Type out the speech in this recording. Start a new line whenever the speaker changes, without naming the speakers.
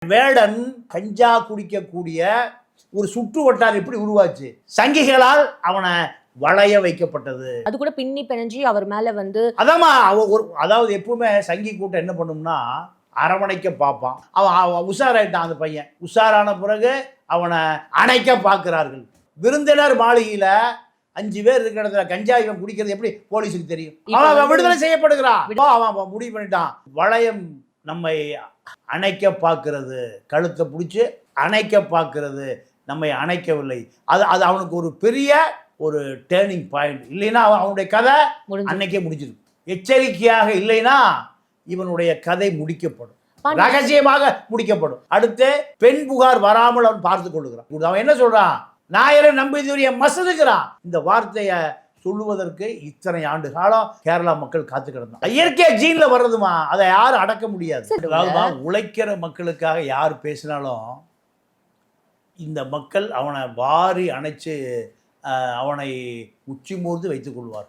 வேடன் கஞ்சா குடிக்கக்கூடிய ஒரு சுற்று வட்டாரம் எப்படி உருவாச்சு? சங்கிகளால் அவனை வளைய வைக்கப்பட்டது.
அது கூட பின்னி பிணைஞ்சி அவர் மேல வந்து
அதாம்மா அதாவது எப்பவுமே சங்கி கூட்டம் என்ன பண்ணும்னா அரவணைக்க பார்ப்பான். அவன் உஷாராயிட்டான். அந்த பையன் உஷாரான பிறகு அவனை அணைக்க பார்க்கிறார்கள். விருந்தினர் மாளிகையில 5 பேர் இருக்கிற இடத்துல கஞ்சா இவன் குடிக்கிறது எப்படி போலீஸுக்கு தெரியும்? அவன் விடுதலை செய்யப்படுகிறான். அவன் முடிவு பண்ணிட்டான். வளையம் நம்மை அணைக்க பார்க்கிறது, கழுத்தை பிடிச்சி அணைக்க பார்க்கிறது, நம்மை அணைக்கவில்லை. அது அவனுக்கு ஒரு பெரிய ஒரு டேர்னிங் பாயிண்ட். இல்லைன்னா அவனுடைய கதை அன்னைக்கே முடிஞ்சிருக்கும். எச்சரிக்கையாக இல்லைன்னா இவனுடைய கதை முடிக்கப்படும், ரகசியமாக முடிக்கப்படும். அடுத்து பெண் புகார் வராமல் அவன் பார்த்து கொள்ளுகிறான். அவன் என்ன சொல்றான்? நாயரை நம்பிதுரிய மசதுகிறான். இந்த வார்த்தையை சொல்லுவதற்கு இத்தனை ஆண்டு காலம் கேரளா மக்கள் காத்து கிடந்தாங்க. இயற்கை ஜீன்ல வர்றதுமா, அதை யாரும் அடக்க முடியாது. உழைக்கிற மக்களுக்காக யார் பேசினாலும் இந்த மக்கள் அவனை வாரி அணைச்சு அவனை உச்சி மூர்ந்து வைத்துக் கொள்வார்கள்.